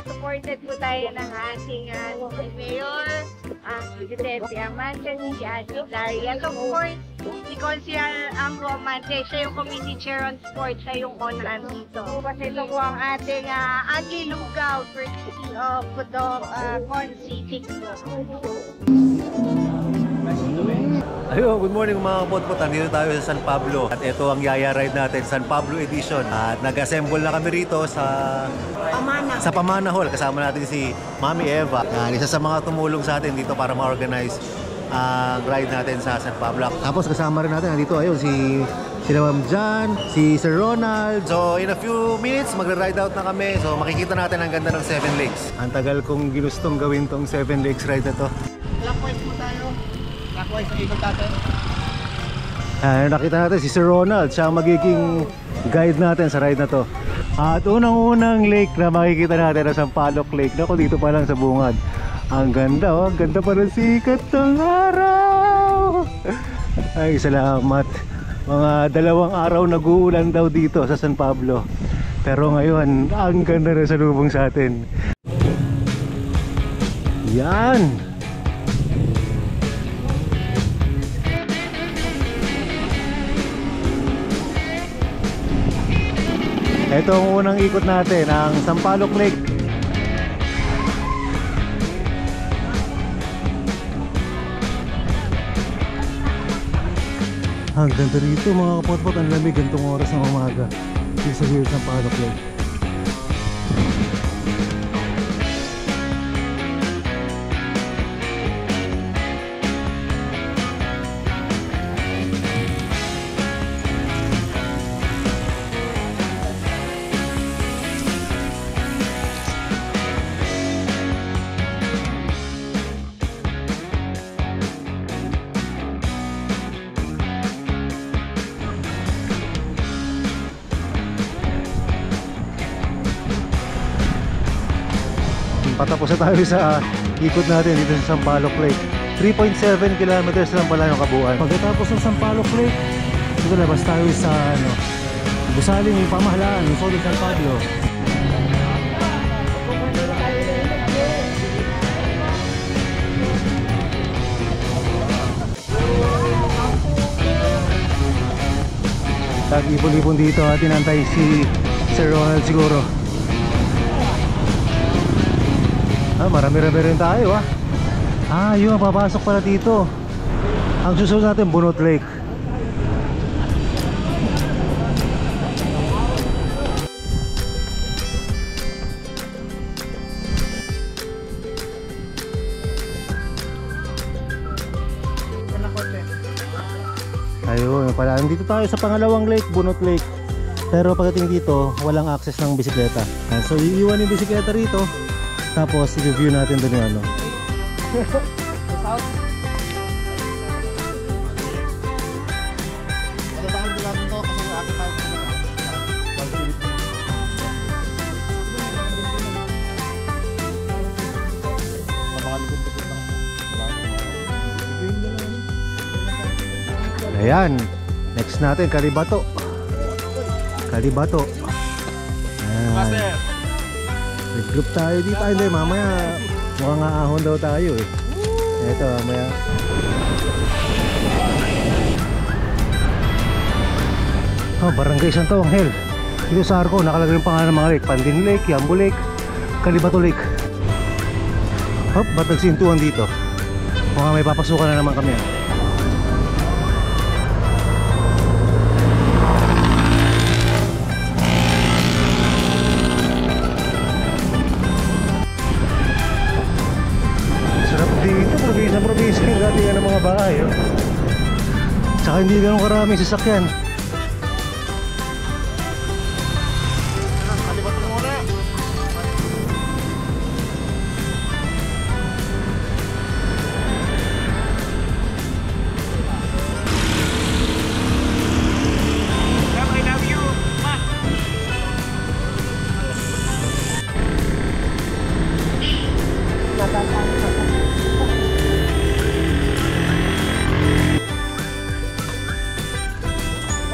supported po tayo ng ating Mayor, Presidente Amante, si Ate Daria. At of course, si Consial Ambo Amante, siya yung Committee Chair on Sports, siya yung on-hand dito. Kasi ito po ang ating Agi Lugaw, courtesy of the Consi Ayun, good morning mga kapotpot. Nandito tayo sa San Pablo at ito ang Yaya Ride natin, San Pablo Edition. At nag-assemble na kami rito sa Pamana Hall. Kasama natin si Mami Eva. Isa sa mga tumulong sa atin dito para ma-organize ang ride natin sa San Pablo. Tapos kasama rin natin nandito ayun si Ma'am Jan, si Sir Ronald. So in a few minutes magra-ride out na kami. So makikita natin ang ganda ng 7 Lakes. Ang tagal kong ginustong gawin tong 7 Lakes ride na to. Clockwise mo tayo. Clockwise ang ikot natin. Nakita natin si Sir Ronald. Siya ang magiging guide natin sa ride na to. At unang-unang lake na makikita natin na Sampaloc Lake. Naku, dito pa lang sa bungad. Ang ganda, oh. Ang ganda pa ng sikat ng araw. Ay, salamat. Mga 2 araw nag-uulan daw dito sa San Pablo. Pero ngayon, ang ganda na sa lubong sa atin. Yan. Ito ang unang ikot natin, ang Sampaloc Lake. Ang ganda rito mga kapotpot, ang lamig gantong oras ng umaga dito sa Sampaloc Lake. Patapos na tayo sa ikot natin dito sa Sampaloc Lake. 3.7 kilometers lang pala yung kabuuan. Pagkatapos ng Sampaloc Lake, dito labas tayo sa gusaling yung pamahalaan ng Solid San Pablo. Tag-ipon-ipon dito at tinantay si Sir Ronald siguro. Marami-rami rin tayo yun, papasok pala dito. Ang susunod natin, Bunot Lake. Ayun, pala, dito tayo sa pangalawang lake, Bunot Lake. Pero pagdating dito, walang access ng bisikleta. So iiwan yung bisikleta rito. Tapos i-review natin doon yung ano. Ayan, next natin Kalibato. Kalibato. Ayan. Nag-group tayo dito. Ay, hindi, mamaya mukhang aahon daw tayo eh. Ito, mamaya. Barangay Santo Angel. Dito sa Arco, nakalagay yung pangalan ng mga lake. Pandin Lake, Yambo Lake, Kalibato Lake. Ba't nagsintuan dito? Mukhang may papasukan na naman kami. Probinsya yung datingan ng mga bahay Tsaka hindi ganun karaming sasakyan.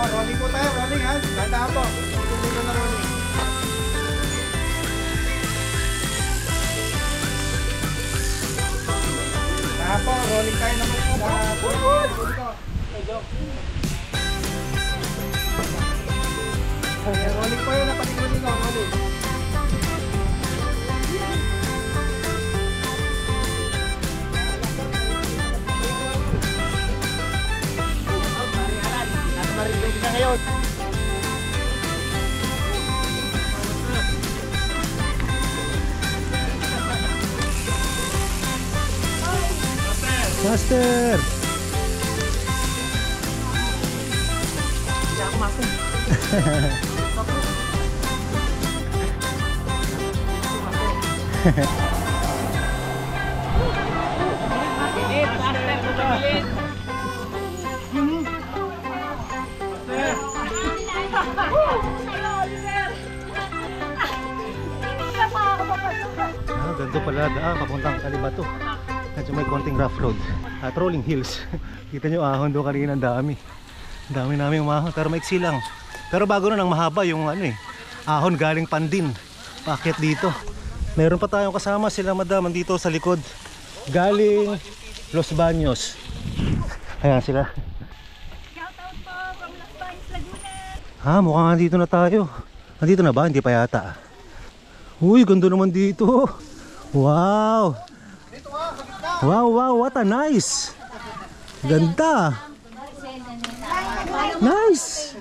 Rolling po tayo, rolling ha. Tandaan po. Tutuloy na rolling. Rolling tayo naman rolling po yun, napatikunin ko, rolling. Nasa marinig na ngayon. Master! Hindi ako masin. Ganito pala daan papuntang Kalibato. Medyo may konting rough road at rolling hills. Kita nyo ahon doon kanina, ang dami. Ang dami namin umahon pero maiksi lang. Pero bago nun ang mahaba yung ahon galing Pandin. Paakit dito. Meron pa tayong kasama sila madam dito sa likod. Galing Los Baños. Ayan sila. Shout out po from Los Baños, Laguna. Ha, mukhang nandito na tayo. Nandito na ba? Hindi pa yata. Uy, ganda naman dito. Wow. Wow, wow, what a nice. Ganda. Nice.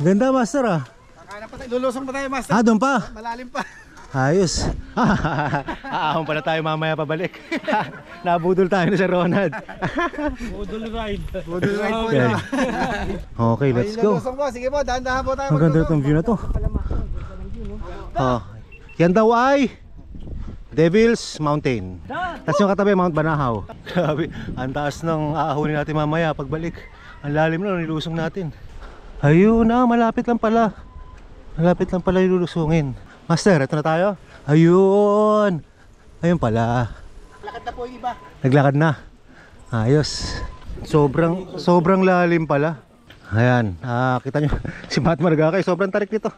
Ganda, master ah. Lulusong pa tayo, master. Ah, doon pa. Malalim pa. Ayos. Aahon pala tayo mamaya pabalik. Nabudol tayo na sa Ronald. Budol ride po na. Okay, let's go. Lulusong po, sige po, dahan-dahan po tayo. Maganda itong view na to. Yan daw ay Devil's Mountain. Tapos yung katabi, Mount Banahaw. Grabe, ang taas ng aahunin natin mamaya pagbalik. Ang lalim na nilusong natin. Ayun na, malapit lang pala. Malapit lang pala ilulusungin. Master, ito na tayo. Ayun. Ayun pala. Lakad na po yung iba. Naglakad na. Ayos. Sobrang lalim pala. Ayan, kita nyo si Matt Margakay, sobrang tarik nito.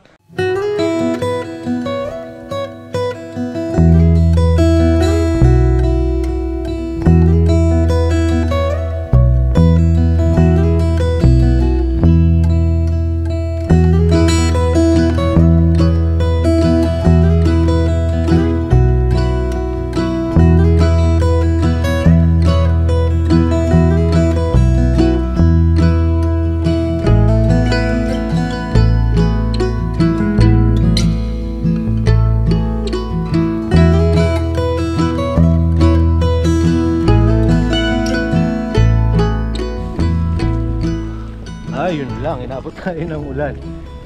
Ayun lang, inabot tayo ng ulan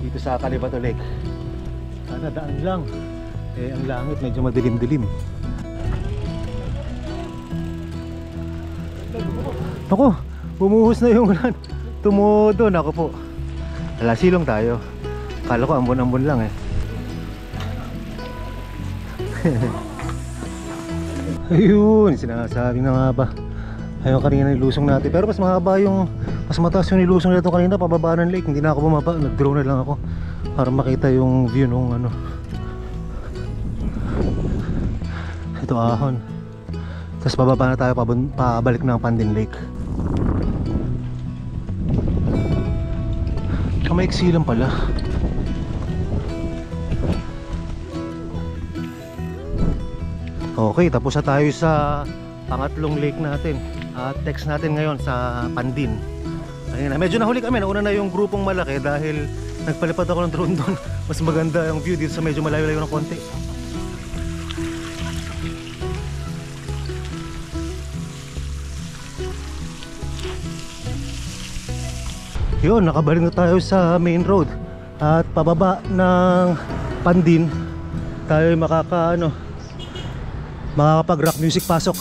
dito sa Kalibato Lake. Sana daan lang. Ang langit medyo madilim-dilim. Ako, bumuhos na yung ulan. Tumudo na ako po. Alasilong tayo. Kala ko ambon-ambon lang Ayun, sinasabi na nga ba. Ayun kanina nilusong natin. Pero mas mahaba mas mataas yung nilusong nito kanina pababa ng lake. Hindi na ako bumaba, nag-drone na lang ako para makita yung view nung ito ahon. Tapos bababa na tayo pabalik ng Pandin Lake. Kamaiksi lang pala. Okay, tapos na tayo sa pangatlong lake natin. At text natin ngayon sa Pandin. Ayun na, medyo nahuli kami. Nauna na yung grupong malaki dahil nagpalipad ako ng drone doon. Mas maganda yung view dito sa medyo malayo-layo ng konti. Yun, nakabalik na tayo sa main road. At pababa ng Pandin tayo makakapag rock music pasok.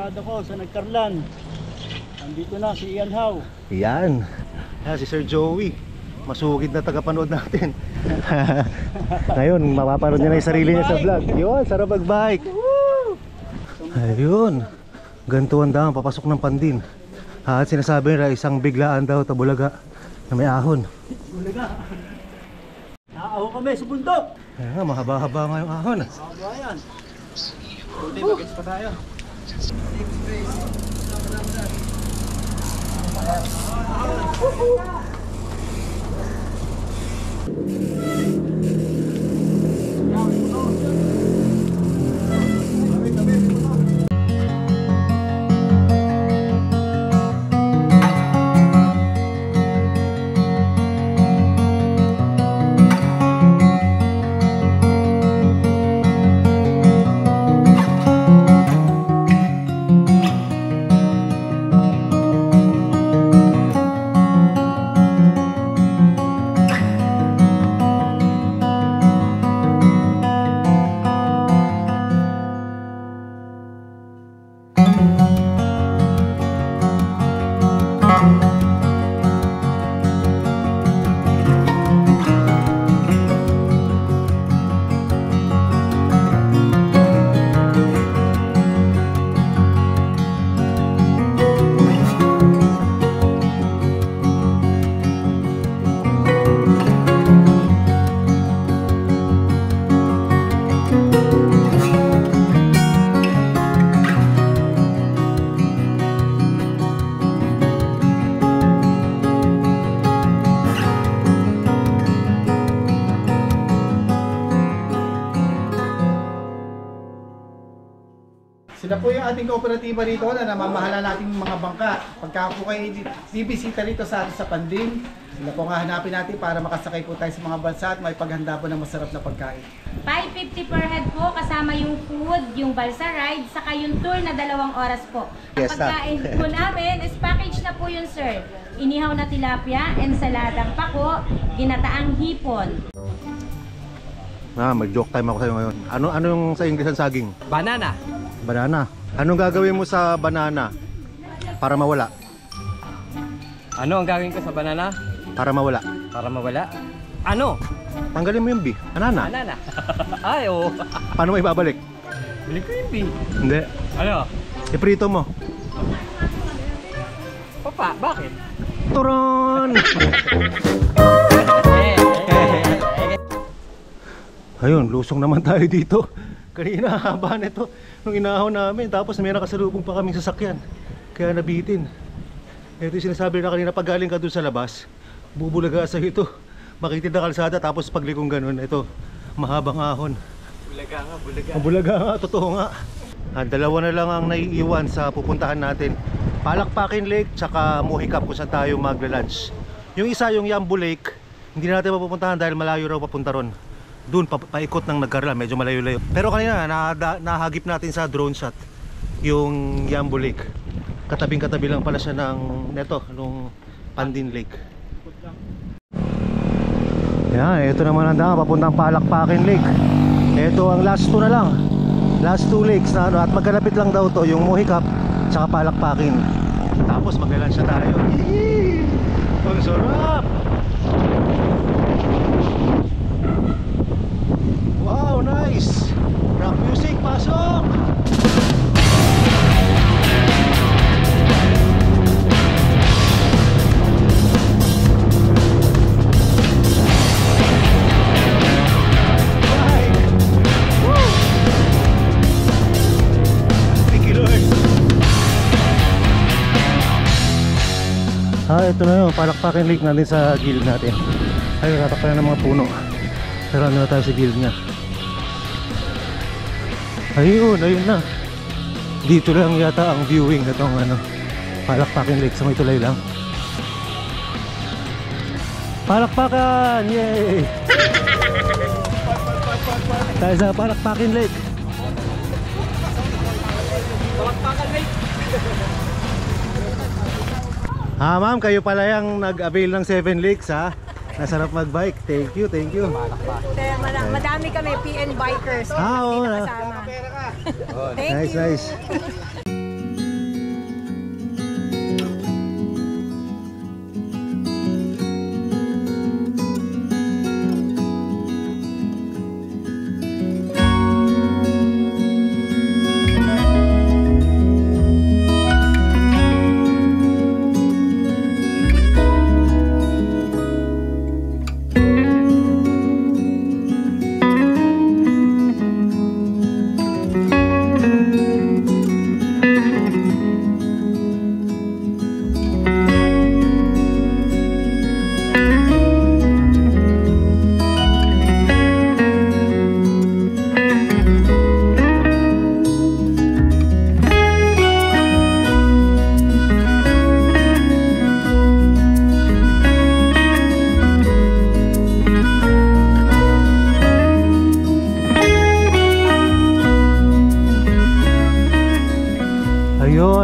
barkada ko sa Nagkarlan. Nandito na si Ian How. Yan. Yan si Sir Joey. Masugid na tagapanood natin. Ngayon, mapapanood niya na yung sarili niya sa vlog. Yun, sarap mag-bike. Ayun. Ganito ang daan, papasok ng Pandin. At sinasabi nila isang biglaan daw tabulaga na may ahon. Bulaga. Naaho kami sa bundok. Ayan nga, mahaba-haba nga yung ahon. Mahaba yan. Tuloy, mag-gets pa tayo. Sila po yung ating kooperatiba rito na namamahala nating mga bangka. Pagka po kayo bibisita rito sa Pandin, sila po nga hanapin natin para makasakay po tayo sa mga bansa at may paghanda po ng masarap na pagkain. 550 per head po, kasama yung food, yung balsa ride, saka yung tour na 2 oras po. Ang Yes, pagkain po namin is package na po yun, sir. Inihaw na tilapia, ensaladang pako, ginataang hipon. Mag-joke time ako sa'yo ngayon. Ano yung sa English ang saging? Banana. Banana. Anong gagawin mo sa banana para mawala? Ano ang gagawin ko sa banana? Para mawala. Para mawala? Ano? Tanggalin mo yung B. Banana. Banana. Ay, oo. Paano mo ibabalik? Bili ko yung B. Hindi. Ano? Iprito mo. Papa, bakit? Turon! Ayun, lusong naman tayo dito. Kanina haba nito nung inahon namin. Tapos may nakasalubong pa kaming sasakyan. Kaya nabitin. Ito yung sinasabi na kanina, pag galing ka dun sa labas, bubulaga sa ito. Makitid na kalsada, tapos paglikong ganun, ito, mahabang ahon. Bulaga nga, bulaga. Bulaga nga, totoo nga. Dalawa na lang ang naiiwan sa pupuntahan natin. Palakpakin Lake, tsaka Mohicap kung saan tayo magla-lunch. Yung isa, yung Yambo Lake, hindi na natin mapupuntahan dahil malayo raw papunta ron. Doon, paikot ng Nagkarlan, medyo malayo-layo. Pero kanina, nahagip natin sa drone shot yung Yambo Lake. Katabing-katabi lang pala siya nung Pandin Lake. Yan, ito naman ang daan, papuntang Palakpakin Lake. Ito ang last 2 na lang. Last 2 lakes na at magkalapit lang daw to yung Mohicap tsaka Palakpakin. Tapos mag-lunch na tayo. Yee! Ang sarap! Wow, nice! Rock music, pasok! Ito na yun, Palakpakin Lake natin sa gilid natin. Ay, tatakpan na ng mga puno. Pero ano na tayo sa gilid niya. Ayun, ayun na. Dito lang yata ang viewing na itong Palakpakin Lake. Sa may tulay lang. Palakpakan! Yay! Tayo sa Palakpakin Lake. Palakpakan Lake! Ma'am, kayo pala yung nag-avail ng 7 lakes ha. Nasarap mag-bike. Thank you, thank you. Madami kami, PN Bikers. Oo. Kasama. Thank Nice, you. nice.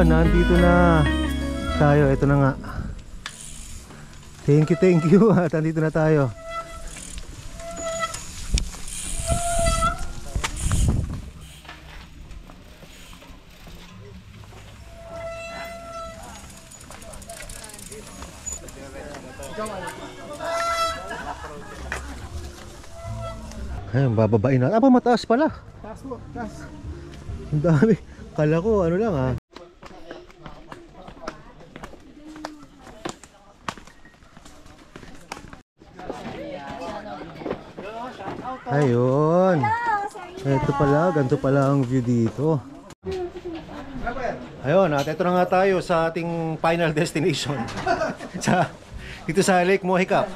Ayun, nandito na tayo. Ito na nga. Thank you. At nandito na tayo. Ayun, bababain na. Aba, mataas pala. Taas po, taas. Ang dami. Kala ko, ano lang ha. Ayun. Ito pala, ganito pala ang view dito. Ayun, at ito na nga tayo sa ating final destination. Dito sa Lake Mohicap.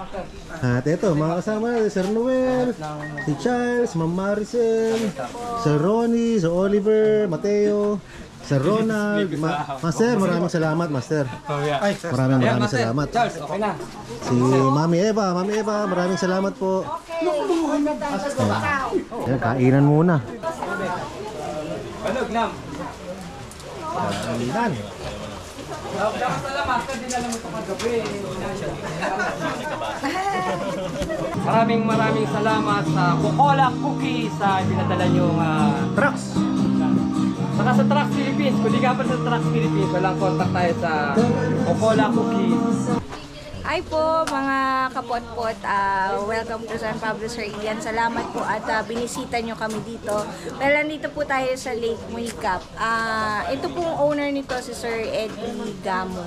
At ito, mga kasama natin, Sir Noel, si Charles, Ma'am Maricel, Sir Ronnie, Sir Oliver, Mateo, Sir Ronald, Master, maraming salamat, Master. Maraming salamat. Charles, okay na. Si Mami Eva, maraming salamat po. Ayan, kainan muna. Balog, Nam. Kainan. Maraming salamat sa Coca-Cola Cookies sa pinadala niyong Trucks. saka sa Trucks Philippines. Kung di ka pa sa Trucks Philippines, walang contact tayo sa Coca-Cola Cookies. Hi po mga kapot-pot, welcome to San Pablo Sir Ian. Salamat po at binisita nyo kami dito. Well, nandito po tayo sa Lake Mohicap. Ito pong owner nito si Sir Eddie Gamo.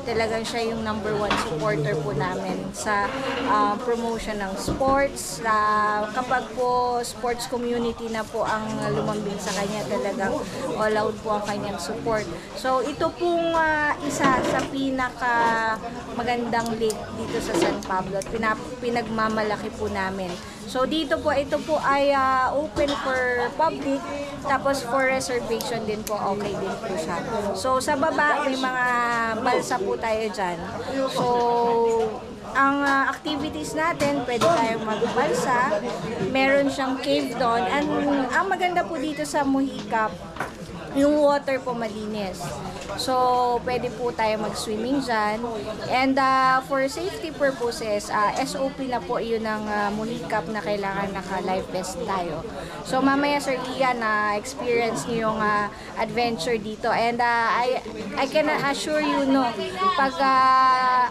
Talagang siya yung #1 supporter po namin sa promotion ng sports. Kapag po sports community na po ang lumambing sa kanya, talagang all out po ang kanyang support. So ito pong isa sa pinaka magandang lake dito sa San Pablo at pinagmamalaki po namin. So dito po, ito po ay open for public, tapos for reservation din po, okay din po siya. So sa baba, may mga balsa po tayo dyan. So ang activities natin, pwede tayong magbalsa, meron siyang cave doon, and ang maganda po dito sa Mohicap, yung water po malinis. So, pwede po tayo mag-swimming dyan. And for safety purposes, SOP na po yun ng Mohicap na kailangan naka-life vest tayo. So, mamaya Sir Ian, experience niyo yung adventure dito. And I can assure you, no, pag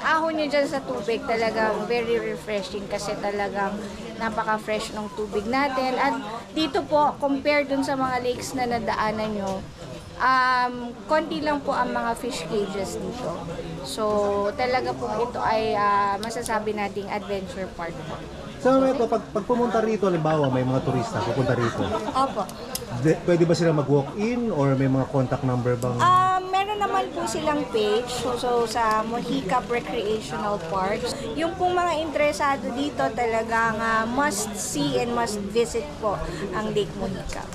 ahon nyo dyan sa tubig, talagang very refreshing kasi talagang napaka-fresh ng tubig natin. At dito po, compared dun sa mga lakes na nadaanan nyo, konti lang po ang mga fish cages dito. So, talaga po ito ay masasabi nating adventure park po. So, ito, pag pumunta rito, halimbawa, may mga turista pupunta rito. Opo. Pwede ba sila mag-walk-in or may mga contact number bang? Meron naman po silang page, so sa Mohicap Recreational Park. Yung pong mga interesado dito talagang must see and must visit po ang Lake Mohicap.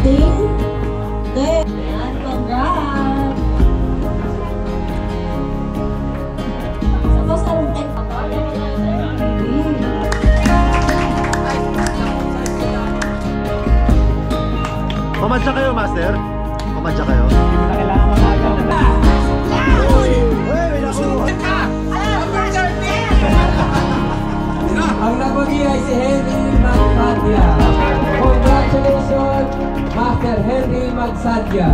ating Ayan, congrats! Tapos anong Pamadya kayo, Master? Pamadya kayo? Ang nabagi ay si Henry Magsadya. Congratulations, Master Henry Magsadya.